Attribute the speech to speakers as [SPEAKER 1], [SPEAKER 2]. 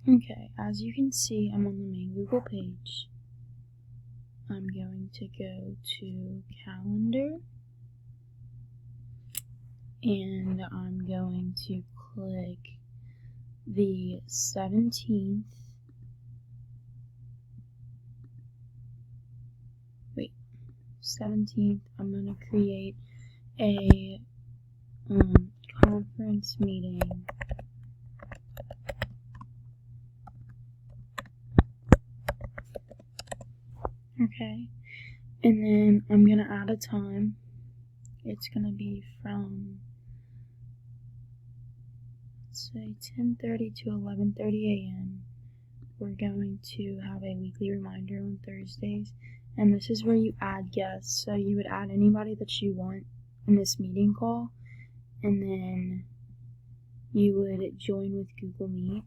[SPEAKER 1] Okay, as you can see, I'm on the main Google page. I'm going to go to calendar, and I'm going to click the 17th. Wait, 17th. I'm going to create a conference meeting. Okay, and then I'm gonna add a time. It's gonna be from, let's say, 10:30 to 11:30 a.m. We're going to have a weekly reminder on Thursdays, and this is where you add guests. So you would add anybody that you want in this meeting call, and then you would join with Google Meet.